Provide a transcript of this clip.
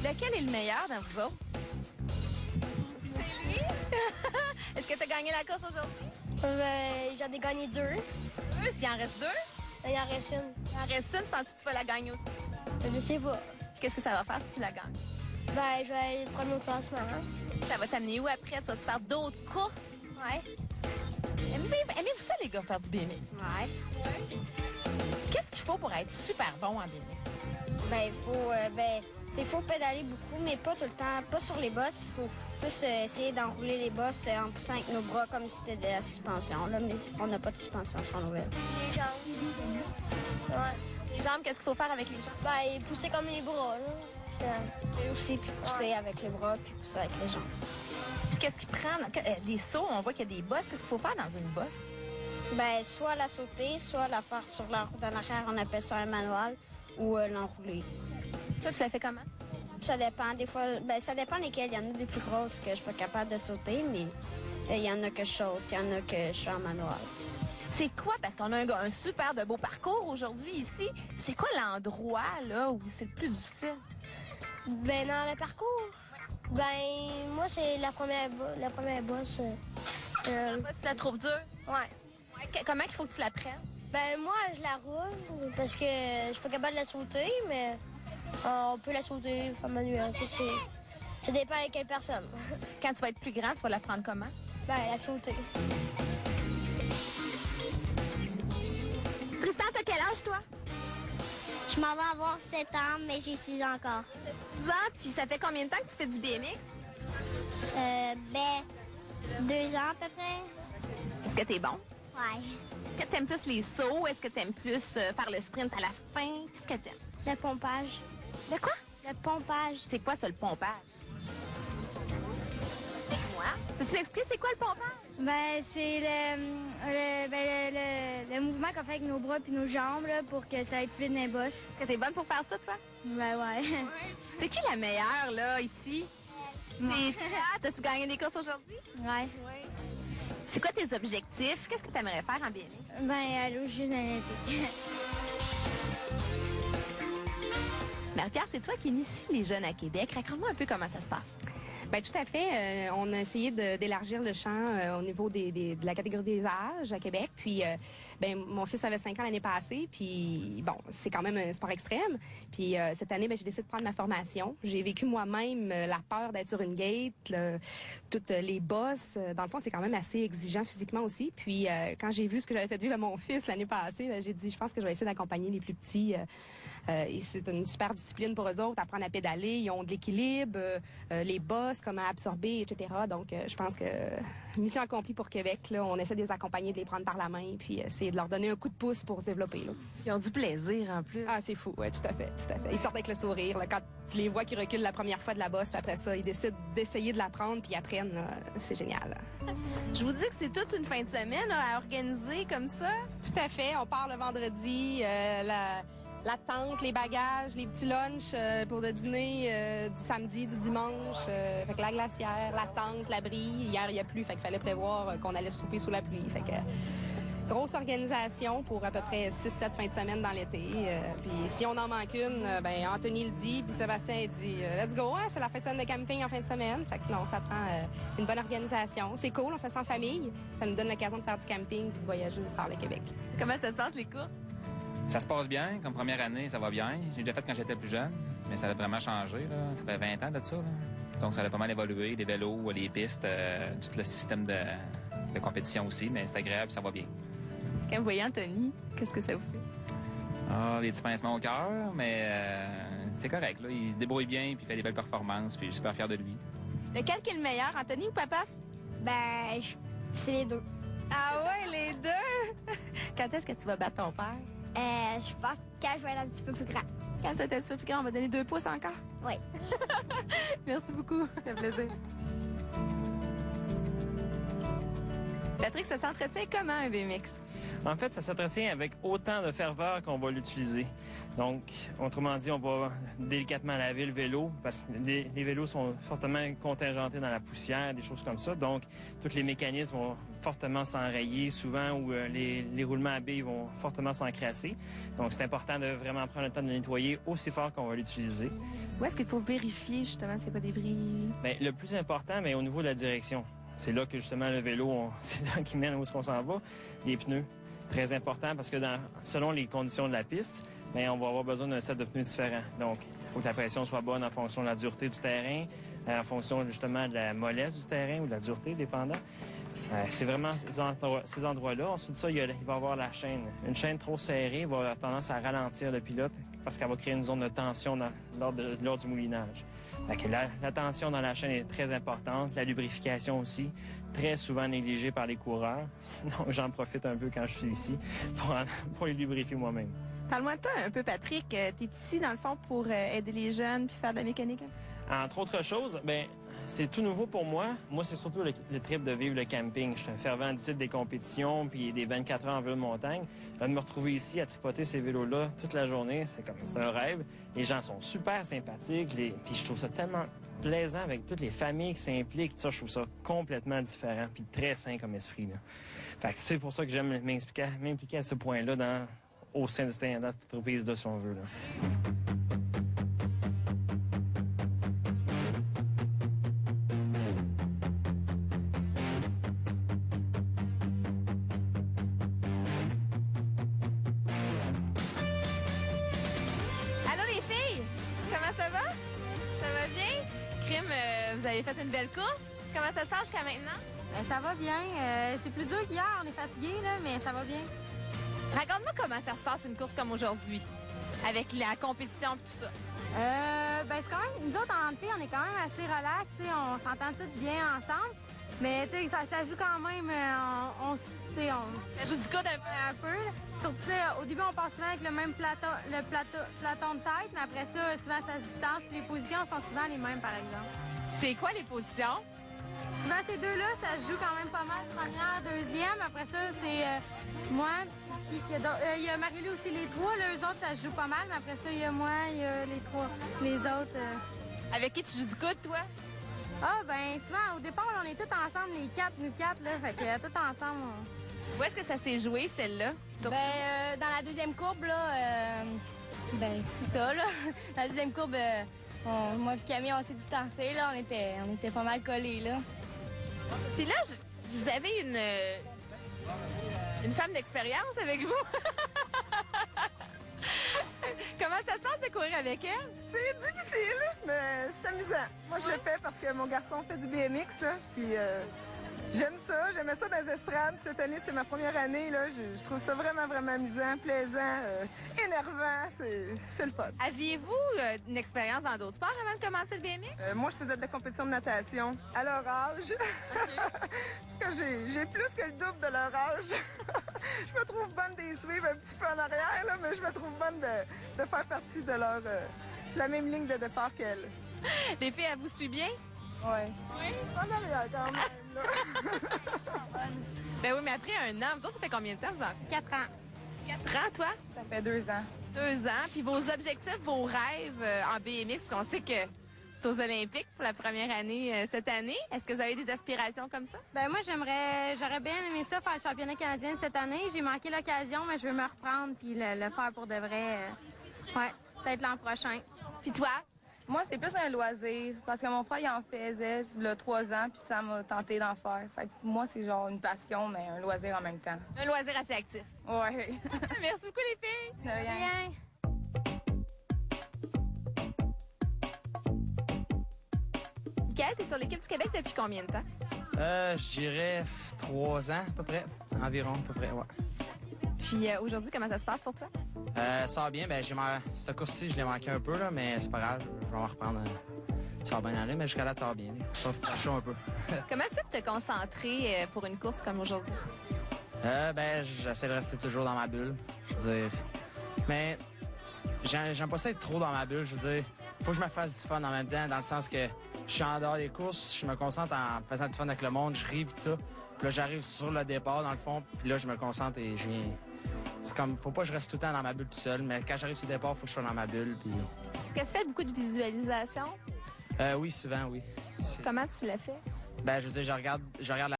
Lequel est le meilleur dans vous autres? C'est lui? Est-ce que tu as gagné la course aujourd'hui? J'en ai gagné 2. Est-ce qu'il en reste 2? Il en reste une. Il en reste une, tu penses que tu vas la gagner aussi? Je sais pas. Puis qu'est-ce que ça va faire si tu la gagnes? Je vais aller prendre mon classement. Hein? Ça va t'amener où après? Tu vas-tu faire d'autres courses? Ouais. Aimez-vous ça, les gars, faire du BMX? Ouais. Qu'est-ce qu'il faut pour être super bon en BMX? Il faut pédaler beaucoup, mais pas tout le temps. Pas sur les bosses. Il faut plus essayer d'enrouler les bosses en poussant avec nos bras comme si c'était de la suspension. Là, mais on n'a pas de suspension sur nos vélos. Les jambes. Ouais. Les jambes, qu'est-ce qu'il faut faire avec les jambes? Pousser comme les bras. Là. Et aussi, puis pousser avec les bras, puis pousser avec les jambes. Puis qu'est-ce qu'il prend? Les sauts, on voit qu'il y a des bosses. Qu'est-ce qu'il faut faire dans une bosse? Soit la sauter, soit la faire sur la roue en arrière, on appelle ça un manuel, ou l'enrouler. Toi, tu l'as fait comment? Ça dépend. Des fois, ça dépend lesquelles. Il y en a des plus grosses que je suis pas capable de sauter, mais il y en a que je saute, il y en a que je suis en manuel. C'est quoi? Parce qu'on a un super de beau parcours aujourd'hui ici. C'est quoi l'endroit là où c'est le plus difficile? Dans le parcours? Moi, c'est la première bosse. Tu la trouves dure? Ouais. Comment il faut que tu la prennes? Moi, je la roule parce que je suis pas capable de la sauter, mais on peut la sauter en manuel. Ça dépend de quelle personne. Quand tu vas être plus grand, tu vas la prendre comment? La sauter. Tristan, t'as quel âge, toi? Je m'en vais avoir 7 ans, mais j'ai 6 ans encore. 10 ans, puis ça fait combien de temps que tu fais du BMX? 2 ans à peu près. Est-ce que t'es bon? Ouais. Est-ce que t'aimes plus les sauts? Est-ce que t'aimes plus faire le sprint à la fin? Qu'est-ce que t'aimes? Le pompage. De quoi? Le pompage. C'est quoi ça, le pompage? Dis-moi. Peux-tu m'expliquer c'est quoi le pompage? C'est le mouvement qu'on fait avec nos bras puis nos jambes là, pour que ça aille plus vite dans les bosses. Est-ce que t'es bonne pour faire ça, toi? Ouais. C'est qui la meilleure, là, ici? C'est toi. T'as-tu gagné des courses aujourd'hui? Ouais. C'est quoi tes objectifs? Qu'est-ce que t'aimerais faire en BMX? Aller aux Jeux olympiques. Marie-Pierre, c'est toi qui initie les jeunes à Québec. Raconte-moi un peu comment ça se passe. Bien, tout à fait. On a essayé d'élargir le champ au niveau de la catégorie des âges à Québec. Puis, mon fils avait 5 ans l'année passée. Puis, bon, c'est quand même un sport extrême. Puis, cette année, j'ai décidé de prendre ma formation. J'ai vécu moi-même la peur d'être sur une gate, toutes les bosses. Dans le fond, c'est quand même assez exigeant physiquement aussi. Puis, quand j'ai vu ce que j'avais fait vivre à mon fils l'année passée, j'ai dit, je pense que je vais essayer d'accompagner les plus petits. Et c'est une super discipline pour eux autres, apprendre à pédaler. Ils ont de l'équilibre, les bosses, comment absorber, etc. Donc, je pense que mission accomplie pour Québec. Là, on essaie de les accompagner, de les prendre par la main, puis essayer de leur donner un coup de pouce pour se développer. Là. Ils ont du plaisir en plus. Ah, c'est fou, oui, tout à fait. Ils sortent avec le sourire. Là, quand tu les vois qui reculent la première fois de la bosse, puis après ça, ils décident d'essayer de l'apprendre, puis ils apprennent. Là, c'est génial. Je vous dis que c'est toute une fin de semaine là, à organiser comme ça. Tout à fait. On part le vendredi, la tente, les bagages, les petits lunchs pour le dîner du samedi, du dimanche. Fait que la glacière, la tente, l'abri. Hier, il n'y a plu, fait qu'il fallait prévoir qu'on allait souper sous la pluie. Fait que grosse organisation pour à peu près 6-7 fins de semaine dans l'été. Puis si on en manque une, Anthony le dit, puis Sébastien dit « Let's go! Hein, c'est la fin de semaine de camping en fin de semaine. » Fait que non, ça prend une bonne organisation. C'est cool, on fait ça en famille. Ça nous donne l'occasion de faire du camping puis de voyager à travers le Québec. Comment ça se passe, les courses? Ça se passe bien. Comme première année, ça va bien. J'ai déjà fait quand j'étais plus jeune, mais ça a vraiment changé. Là. Ça fait 20 ans de ça. Là. Donc, ça a pas mal évolué. Les vélos, les pistes, tout le système de compétition aussi, mais c'est agréable, ça va bien. Quand vous voyez Anthony, qu'est-ce que ça vous fait? Ah, des petits pincements au cœur, mais c'est correct. Là. Il se débrouille bien, puis il fait des belles performances, puis je suis super fier de lui. Lequel qui est le meilleur, Anthony ou papa? C'est les deux. Ah ouais, les deux! Quand est-ce que tu vas battre ton père? Je pense que quand je vais être un petit peu plus grand. Quand tu vas être un petit peu plus grand, on va donner 2 pouces encore? Oui. Merci beaucoup. Ça fait plaisir. Patrick, ça s'entretient comment un BMX? En fait, ça s'entretient avec autant de ferveur qu'on va l'utiliser. Donc, autrement dit, on va délicatement laver le vélo parce que les vélos sont fortement contingentés dans la poussière, des choses comme ça. Donc, tous les mécanismes vont fortement s'enrayer souvent ou les roulements à billes vont fortement s'encrasser. Donc, c'est important de vraiment prendre le temps de le nettoyer aussi fort qu'on va l'utiliser. Où est-ce qu'il faut vérifier justement s'il n'y a pas des bris? Bien, le plus important, mais au niveau de la direction. C'est là que justement le vélo, c'est là qui mène où est-ce qu'on s'en va. Les pneus, très important parce que selon les conditions de la piste, bien, on va avoir besoin d'un set de pneus différent. Donc, il faut que la pression soit bonne en fonction de la dureté du terrain, en fonction justement de la mollesse du terrain ou de la dureté, dépendant. C'est vraiment ces endroits-là. Ensuite de ça, il va y avoir la chaîne. Une chaîne trop serrée va avoir tendance à ralentir le pilote parce qu'elle va créer une zone de tension lors du moulinage. La tension dans la chaîne est très importante. La lubrification aussi, très souvent négligée par les coureurs. Donc, j'en profite un peu quand je suis ici pour les lubrifier moi-même. Parle-moi de toi un peu, Patrick. T'es ici, dans le fond, pour aider les jeunes puis faire de la mécanique? Entre autres choses, bien, c'est tout nouveau pour moi. Moi, c'est surtout le trip de vivre le camping. Je suis un fervent disciple des compétitions puis des 24 heures en vélo de montagne. De me retrouver ici à tripoter ces vélos-là toute la journée, c'est un rêve. Les gens sont super sympathiques. Puis je trouve ça tellement plaisant avec toutes les familles qui s'impliquent. Ça, je trouve ça complètement différent puis très sain comme esprit. Là. Fait que c'est pour ça que j'aime m'impliquer à ce point-là au sein de cette entreprise-là, si on veut. Là. Vous avez fait une belle course. Comment ça se passe jusqu'à maintenant? Ça va bien. C'est plus dur qu'hier. On est fatigué, là, mais ça va bien. Raconte-moi comment ça se passe une course comme aujourd'hui, avec la compétition et tout ça. C'est quand même... Nous autres, en filles, on est quand même assez relax. On s'entend toutes bien ensemble. Mais ça joue quand même... Ça joue du coude un peu. Surtout, au début, on passe souvent avec le même platon de tête, mais après ça, souvent, ça se distance. Puis les positions sont souvent les mêmes, par exemple. C'est quoi les positions? Souvent, ces deux-là, ça se joue quand même pas mal. Première, deuxième. Après ça, c'est moi. Il y a Marie-Lou aussi, les trois. Là, eux autres, ça se joue pas mal. Mais après ça, il y a moi, il y a les trois. Les autres... Avec qui tu joues du coude, toi? Souvent, au départ, on est tous ensemble, nous quatre, là. Fait que tout ensemble, Où est-ce que ça s'est joué, celle-là? Dans la deuxième courbe, là, c'est ça, là. Dans la deuxième courbe, moi et Camille, on s'est distancés, là. On était pas mal collés, là. Puis là, vous avez une femme d'expérience avec vous? Comment ça se passe de courir avec elle? C'est difficile, mais c'est amusant. Moi, je le fais parce que mon garçon fait du BMX, là, puis j'aime ça. J'aimais ça dans les estrades. Cette année, c'est ma première année, là. Je trouve ça vraiment, vraiment amusant, plaisant, énervant. C'est le fun. Aviez-vous une expérience dans d'autres sports avant de commencer le BMX? Moi, je faisais de la compétition de natation à leur âge. Parce que j'ai plus que le double de leur âge. Je me trouve bonne de les suivre un petit peu en arrière, là, mais je me trouve bonne de faire partie de la même ligne de départ qu'elles. Les filles, elles vous suivent bien? Oui, en arrière quand même, là. Ben oui, mais après un an, vous autres, ça fait combien de temps vous en faites? 4 ans. 4 ans, toi? Ça fait 2 ans. 2 ans. Puis vos objectifs, vos rêves en BMX, on sait que c'est aux Olympiques pour la première année cette année. Est-ce que vous avez des aspirations comme ça? Moi, j'aurais bien aimé ça, faire le championnat canadien cette année. J'ai manqué l'occasion, mais je veux me reprendre puis le faire pour de vrai. Peut-être l'an prochain. Puis toi? Moi, c'est plus un loisir, parce que mon frère, il en faisait il y a 3 ans, puis ça m'a tenté d'en faire. Fait que moi, c'est genre une passion, mais un loisir en même temps. Un loisir assez actif. Oui. Merci beaucoup, les filles. De rien. Michael, t'es sur l'équipe du Québec depuis combien de temps? Je dirais 3 ans, à peu près. Environ, à peu près, ouais. Puis aujourd'hui, comment ça se passe pour toi? Ça va bien. Cette course-ci, je l'ai manqué un peu, là, mais c'est pas grave. Je vais en reprendre. Ça va bien aller, mais jusqu'à là, ça va bien. Ça va chaud un peu. Comment tu peux te concentrer pour une course comme aujourd'hui? J'essaie de rester toujours dans ma bulle. Je veux dire... Mais j'aime pas ça être trop dans ma bulle. Je veux dire, faut que je me fasse du fun en même temps, dans le sens que je suis en dehors des courses, je me concentre en faisant du fun avec le monde, je ris pis tout ça. Puis là, j'arrive sur le départ, dans le fond, puis là, je me concentre et je viens... C'est comme, faut pas que je reste tout le temps dans ma bulle tout seul, mais quand j'arrive sur le départ, faut que je sois dans ma bulle, puis... Est-ce que tu fais beaucoup de visualisation? Oui, souvent, oui. Comment tu l'as fait? Ben, je veux dire, je regarde